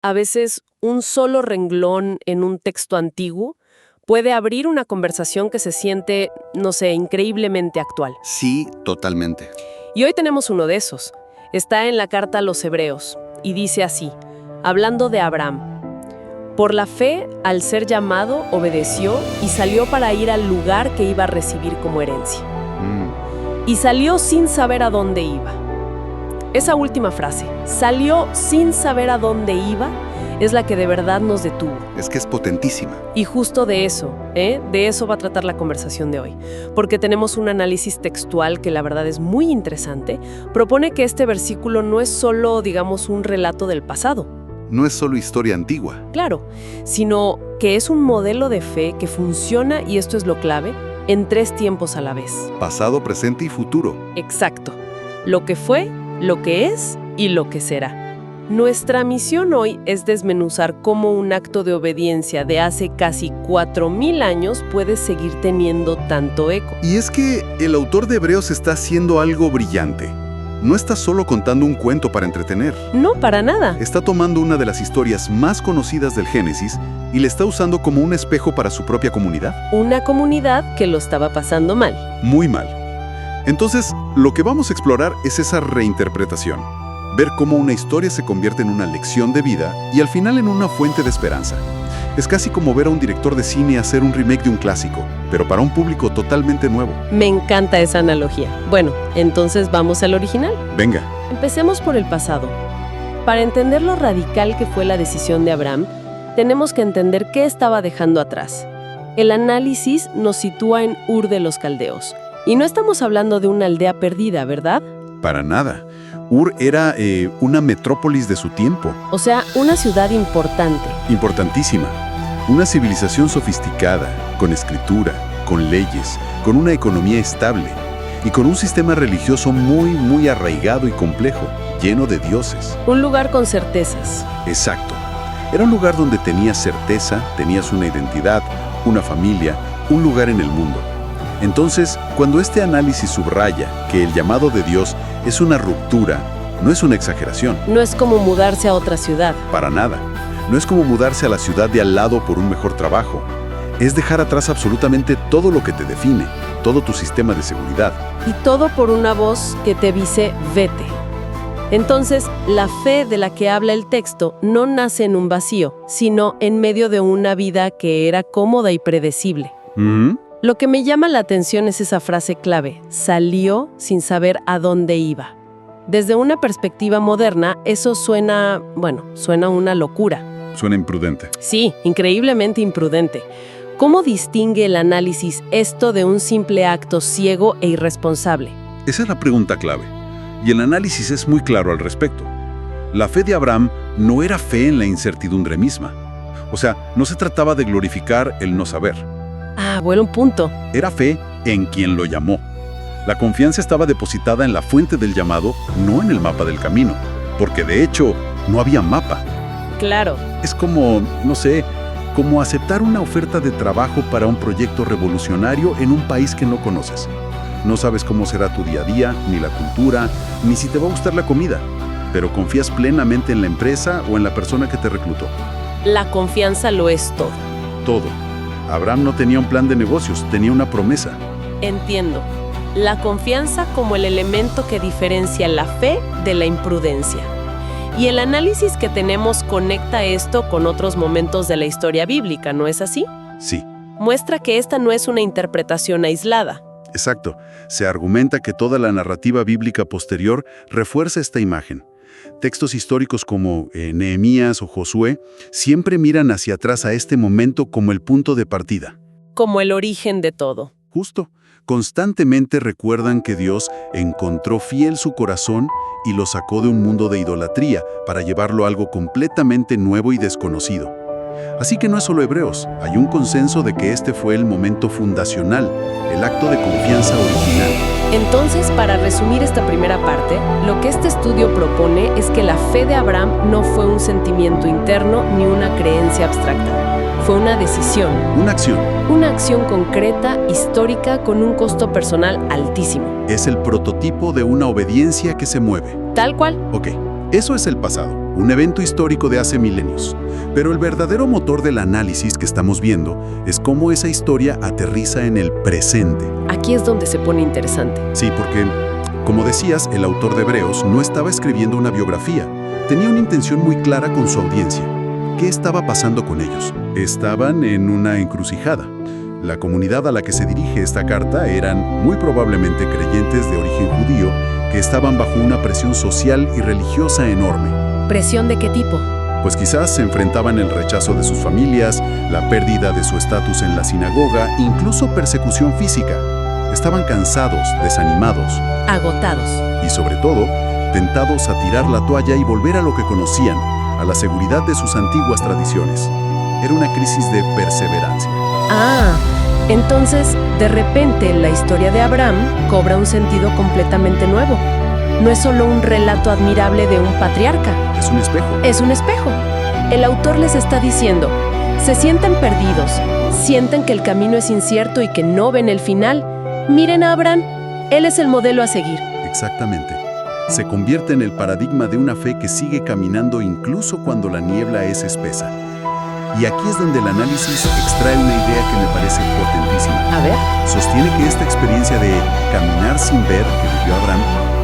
A veces un solo renglón en un texto antiguo puede abrir una conversación que se siente, no sé, increíblemente actual. Sí, totalmente. Y hoy tenemos uno de esos. Está en la carta a los Hebreos y dice así, hablando de Abraham. Por la fe, al ser llamado, obedeció y salió para ir al lugar que iba a recibir como herencia. Y salió sin saber a dónde iba. Esa última frase, salió sin saber a dónde iba, es la que de verdad nos detuvo. Es que es potentísima. Y justo de eso va a tratar la conversación de hoy. Porque tenemos un análisis textual que la verdad es muy interesante. Propone que este versículo no es solo, digamos, un relato del pasado. No es solo historia antigua. Claro, sino que es un modelo de fe que funciona, y esto es lo clave, en 3 tiempos a la vez. Pasado, presente y futuro. Exacto. Lo que fue, lo que es y lo que será. Nuestra misión hoy es desmenuzar cómo un acto de obediencia de hace casi 4000 años puede seguir teniendo tanto eco. Y es que el autor de Hebreos está haciendo algo brillante. No está solo contando un cuento para entretener. No, para nada. Está tomando una de las historias más conocidas del Génesis y la está usando como un espejo para su propia comunidad. Una comunidad que lo estaba pasando mal. Muy mal. Entonces, lo que vamos a explorar es esa reinterpretación. Ver cómo una historia se convierte en una lección de vida y al final en una fuente de esperanza. Es casi como ver a un director de cine hacer un remake de un clásico, pero para un público totalmente nuevo. Me encanta esa analogía. Bueno, entonces vamos al original. Venga. Empecemos por el pasado. Para entender lo radical que fue la decisión de Abraham, tenemos que entender qué estaba dejando atrás. El análisis nos sitúa en Ur de los Caldeos. Y no estamos hablando de una aldea perdida, ¿verdad? Para nada. Ur era una metrópolis de su tiempo. O sea, una ciudad importante. Importantísima. Una civilización sofisticada, con escritura, con leyes, con una economía estable y con un sistema religioso muy arraigado y complejo, lleno de dioses. Un lugar con certezas. Exacto. Era un lugar donde tenías certeza, tenías una identidad, una familia, un lugar en el mundo. Entonces, cuando este análisis subraya que el llamado de Dios es una ruptura, no es una exageración. No es como mudarse a otra ciudad. Para nada. No es como mudarse a la ciudad de al lado por un mejor trabajo. Es dejar atrás absolutamente todo lo que te define, todo tu sistema de seguridad. Y todo por una voz que te dice, vete. Entonces, la fe de la que habla el texto no nace en un vacío, sino en medio de una vida que era cómoda y predecible. Lo que me llama la atención es esa frase clave, salió sin saber a dónde iba. Desde una perspectiva moderna, eso suena una locura. Suena imprudente. Sí, increíblemente imprudente. ¿Cómo distingue el análisis esto de un simple acto ciego e irresponsable? Esa es la pregunta clave. Y el análisis es muy claro al respecto. La fe de Abraham no era fe en la incertidumbre misma. O sea, no se trataba de glorificar el no saber. Ah, buen punto. Era fe en quien lo llamó. La confianza estaba depositada en la fuente del llamado, no en el mapa del camino. Porque de hecho, no había mapa. Claro. Es como, no sé, como aceptar una oferta de trabajo para un proyecto revolucionario en un país que no conoces. No sabes cómo será tu día a día, ni la cultura, ni si te va a gustar la comida. Pero confías plenamente en la empresa o en la persona que te reclutó. La confianza lo es todo. Todo. Abraham no tenía un plan de negocios, tenía una promesa. Entiendo. La confianza como el elemento que diferencia la fe de la imprudencia. Y el análisis que tenemos conecta esto con otros momentos de la historia bíblica, ¿no es así? Sí. Muestra que esta no es una interpretación aislada. Exacto. Se argumenta que toda la narrativa bíblica posterior refuerza esta imagen. Textos históricos como Nehemías o Josué siempre miran hacia atrás a este momento como el punto de partida. Como el origen de todo. Justo. Constantemente recuerdan que Dios encontró fiel su corazón y lo sacó de un mundo de idolatría para llevarlo a algo completamente nuevo y desconocido. Así que no es solo Hebreos, hay un consenso de que este fue el momento fundacional, el acto de confianza original. Entonces, para resumir esta primera parte, lo que este estudio propone es que la fe de Abraham no fue un sentimiento interno ni una creencia abstracta. Fue una decisión. Una acción. Una acción concreta, histórica, con un costo personal altísimo. Es el prototipo de una obediencia que se mueve. Tal cual. Ok, Eso es el pasado, un evento histórico de hace milenios. Pero el verdadero motor del análisis que estamos viendo es cómo esa historia aterriza en el presente. Aquí es donde se pone interesante. Sí, porque, como decías, el autor de Hebreos no estaba escribiendo una biografía. Tenía una intención muy clara con su audiencia. ¿Qué estaba pasando con ellos? Estaban en una encrucijada. La comunidad a la que se dirige esta carta eran muy probablemente creyentes de origen judío que estaban bajo una presión social y religiosa enorme. ¿Presión de qué tipo? Pues quizás se enfrentaban el rechazo de sus familias, la pérdida de su estatus en la sinagoga, incluso persecución física. Estaban cansados, desanimados Agotados. y, sobre todo, tentados a tirar la toalla y volver a lo que conocían, a la seguridad de sus antiguas tradiciones. Era una crisis de perseverancia. Ah, entonces, de repente, la historia de Abraham cobra un sentido completamente nuevo. No es solo un relato admirable de un patriarca. Es un espejo. Es un espejo. El autor les está diciendo, se sienten perdidos, sienten que el camino es incierto y que no ven el final. Miren a Abraham, él es el modelo a seguir. Exactamente. Se convierte en el paradigma de una fe que sigue caminando incluso cuando la niebla es espesa. Y aquí es donde el análisis extrae una idea que me parece potentísima. A ver. Sostiene que esta experiencia de caminar sin ver que vivió Abraham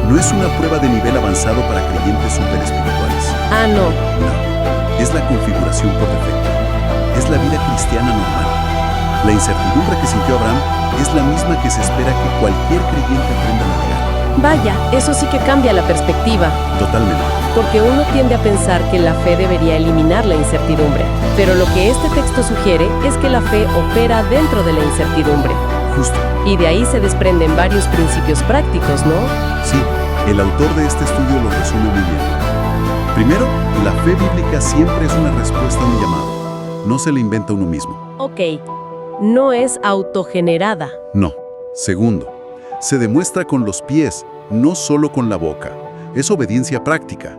no es una prueba de nivel avanzado para creyentes superespirituales. Ah, no. No, es la configuración por defecto. Es la vida cristiana normal. La incertidumbre que sintió Abraham es la misma que se espera que cualquier creyente aprenda a navegar. Vaya, eso sí que cambia la perspectiva, Totalmente. porque uno tiende a pensar que la fe debería eliminar la incertidumbre. Pero lo que este texto sugiere es que la fe opera dentro de la incertidumbre. Justo. Y de ahí se desprenden varios principios prácticos, ¿no? Sí, el autor de este estudio lo resume muy bien. Primero, la fe bíblica siempre es una respuesta a un llamado. No se la inventa uno mismo. Ok, no es autogenerada. No. Segundo, se demuestra con los pies, no solo con la boca. Es obediencia práctica.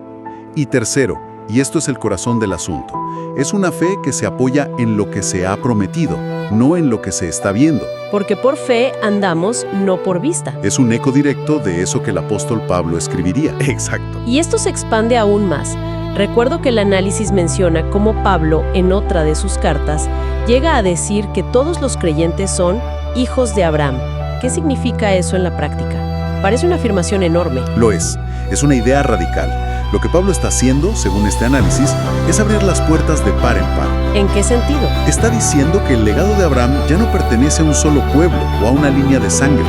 Y tercero, y esto es el corazón del asunto, es una fe que se apoya en lo que se ha prometido, no en lo que se está viendo. Porque por fe andamos, no por vista. Es un eco directo de eso que el apóstol Pablo escribiría. Exacto. Y esto se expande aún más. Recuerdo que el análisis menciona cómo Pablo, en otra de sus cartas, llega a decir que todos los creyentes son hijos de Abraham. ¿Qué significa eso en la práctica? Parece una afirmación enorme. Lo es. Es una idea radical. Lo que Pablo está haciendo, según este análisis, es abrir las puertas de par en par. ¿En qué sentido? Está diciendo que el legado de Abraham ya no pertenece a un solo pueblo o a una línea de sangre.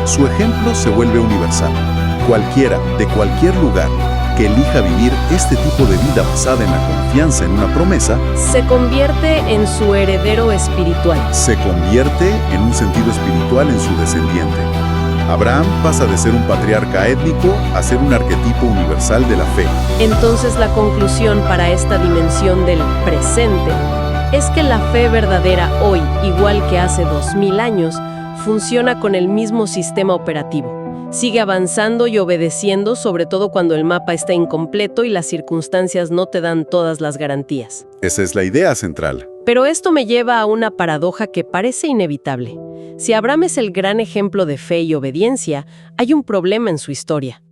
Su ejemplo se vuelve universal. Cualquiera, de cualquier lugar, que elija vivir este tipo de vida basada en la confianza en una promesa, Se convierte en su heredero espiritual. se convierte en un sentido espiritual en su descendiente. Abraham pasa de ser un patriarca étnico a ser un arquetipo universal de la fe. Entonces la conclusión para esta dimensión del presente es que la fe verdadera hoy, igual que hace 2000 años, funciona con el mismo sistema operativo. Sigue avanzando y obedeciendo, sobre todo cuando el mapa está incompleto y las circunstancias no te dan todas las garantías. Esa es la idea central. Pero esto me lleva a una paradoja que parece inevitable. Si Abraham es el gran ejemplo de fe y obediencia, hay un problema en su historia.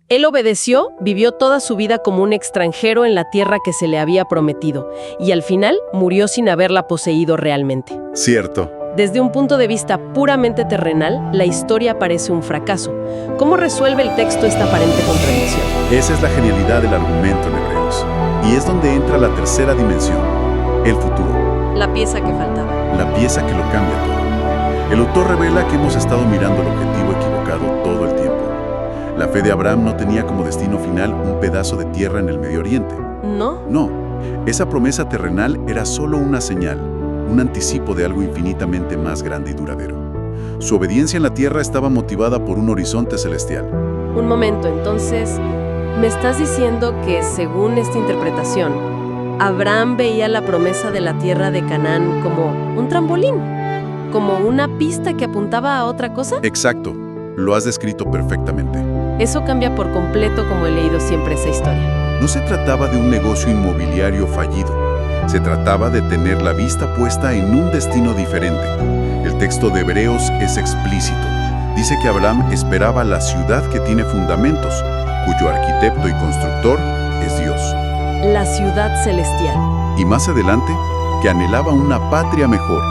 Él obedeció, vivió toda su vida como un extranjero en la tierra que se le había prometido, y al final murió sin haberla poseído realmente. Cierto. Desde un punto de vista puramente terrenal, la historia parece un fracaso. ¿Cómo resuelve el texto esta aparente contradicción? Esa es la genialidad del argumento en Hebreos. Y es donde entra la tercera dimensión, el futuro, La pieza que faltaba. la pieza que lo cambia todo. El autor revela que hemos estado mirando el objetivo equivocado todo el tiempo. La fe de Abraham no tenía como destino final un pedazo de tierra en el Medio Oriente. ¿No? No, esa promesa terrenal era solo una señal, un anticipo de algo infinitamente más grande y duradero. Su obediencia en la tierra estaba motivada por un horizonte celestial. Un momento, entonces, ¿me estás diciendo que, según esta interpretación, Abraham veía la promesa de la tierra de Canaán como un trampolín? ¿Como una pista que apuntaba a otra cosa? Exacto, lo has descrito perfectamente. Eso cambia por completo como he leído siempre esa historia. No se trataba de un negocio inmobiliario fallido. Se trataba de tener la vista puesta en un destino diferente. El texto de Hebreos es explícito. Dice que Abraham esperaba la ciudad que tiene fundamentos, cuyo arquitecto y constructor es Dios. La ciudad celestial. Y más adelante, que anhelaba una patria mejor,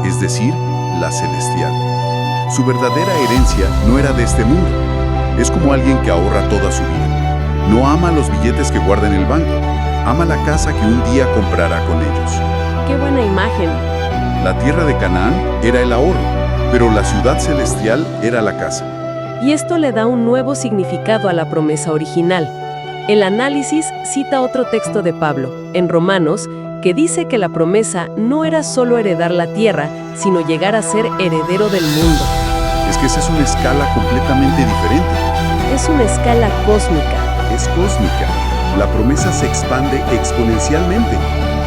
es decir, la celestial. Su verdadera herencia no era de este mundo. Es como alguien que ahorra toda su vida. No ama los billetes que guarda en el banco. Ama la casa que un día comprará con ellos. ¡Qué buena imagen! La tierra de Canaán era el ahorro, pero la ciudad celestial era la casa. Y esto le da un nuevo significado a la promesa original. El análisis cita otro texto de Pablo, en Romanos, que dice que la promesa no era solo heredar la tierra, sino llegar a ser heredero del mundo. Es que esa es una escala completamente diferente. Es una escala cósmica. Es cósmica. La promesa se expande exponencialmente.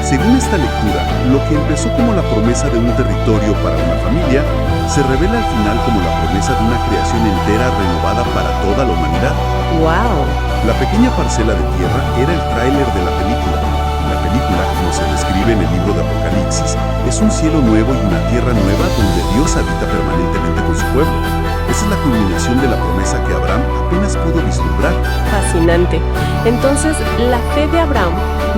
Según esta lectura, lo que empezó como la promesa de un territorio para una familia, se revela al final como la promesa de una creación entera renovada para toda la humanidad. ¡Wow! La pequeña parcela de tierra era el tráiler de la película. La película, como se describe en el libro de Apocalipsis, es un cielo nuevo y una tierra nueva donde Dios habita permanentemente con su pueblo. Esa es la culminación de la promesa que Abraham apenas pudo vislumbrar. Fascinante. Entonces, la fe de Abraham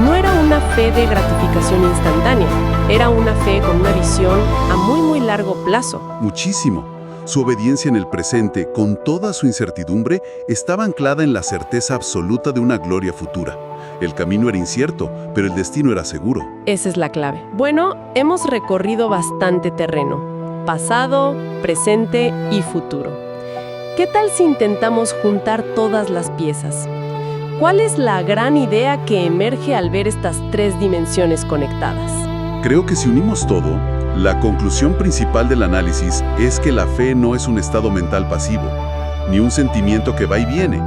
no era una fe de gratificación instantánea, era una fe con una visión a muy largo plazo. Muchísimo. Su obediencia en el presente, con toda su incertidumbre, estaba anclada en la certeza absoluta de una gloria futura. El camino era incierto, pero el destino era seguro. Esa es la clave. Bueno, hemos recorrido bastante terreno: pasado, presente y futuro. ¿Qué tal si intentamos juntar todas las piezas? ¿Cuál es la gran idea que emerge al ver estas tres dimensiones conectadas? Creo que si unimos todo, la conclusión principal del análisis es que la fe no es un estado mental pasivo, ni un sentimiento que va y viene.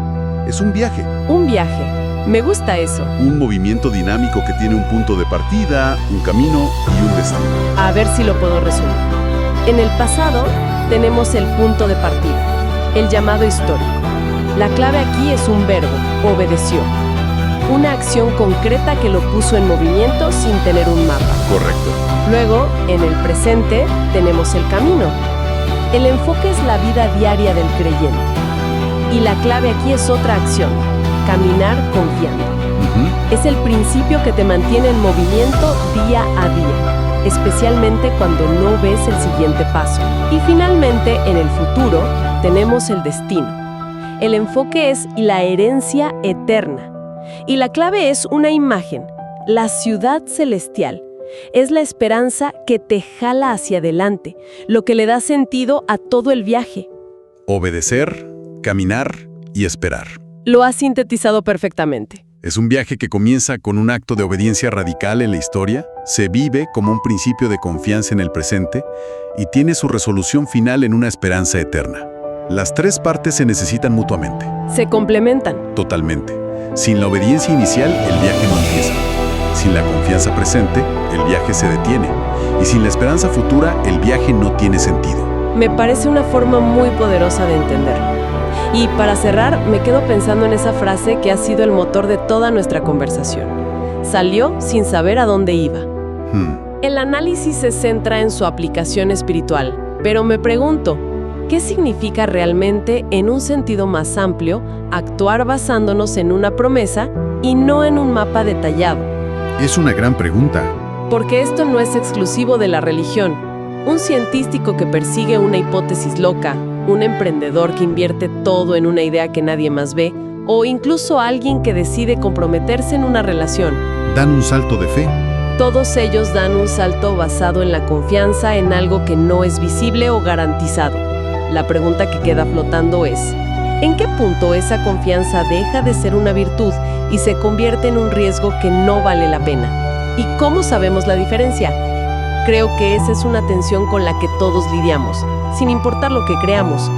Es un viaje. Un viaje. Me gusta eso. Un movimiento dinámico que tiene un punto de partida, un camino y un destino. A ver si lo puedo resumir. En el pasado tenemos el punto de partida, el llamado histórico. La clave aquí es un verbo: obedeció. Una acción concreta que lo puso en movimiento sin tener un mapa. Correcto. Luego, en el presente, tenemos el camino. El enfoque es la vida diaria del creyente. Y la clave aquí es otra acción: caminar confiando. Es el principio que te mantiene en movimiento día a día, especialmente cuando no ves el siguiente paso. Y finalmente, en el futuro, tenemos el destino. El enfoque es la herencia eterna. Y la clave es una imagen: la ciudad celestial. Es la esperanza que te jala hacia adelante, lo que le da sentido a todo el viaje. Obedecer, caminar y esperar. Lo has sintetizado perfectamente. Es un viaje que comienza con un acto de obediencia radical en la historia, se vive como un principio de confianza en el presente y tiene su resolución final en una esperanza eterna. Las tres partes se necesitan mutuamente. Se complementan. Totalmente. Sin la obediencia inicial, el viaje no empieza. Sin la confianza presente, el viaje se detiene. Y sin la esperanza futura, el viaje no tiene sentido. Me parece una forma muy poderosa de entenderlo. Y para cerrar, me quedo pensando en esa frase que ha sido el motor de toda nuestra conversación. Salió sin saber a dónde iba. El análisis se centra en su aplicación espiritual, pero me pregunto, ¿qué significa realmente, en un sentido más amplio, actuar basándonos en una promesa y no en un mapa detallado? Es una gran pregunta. Porque esto no es exclusivo de la religión. Un científico que persigue una hipótesis loca, un emprendedor que invierte todo en una idea que nadie más ve, o incluso alguien que decide comprometerse en una relación. Dan un salto de fe. Todos ellos dan un salto basado en la confianza en algo que no es visible o garantizado. La pregunta que queda flotando es: ¿en qué punto esa confianza deja de ser una virtud y se convierte en un riesgo que no vale la pena? ¿Y cómo sabemos la diferencia? Creo que esa es una tensión con la que todos lidiamos, sin importar lo que creamos.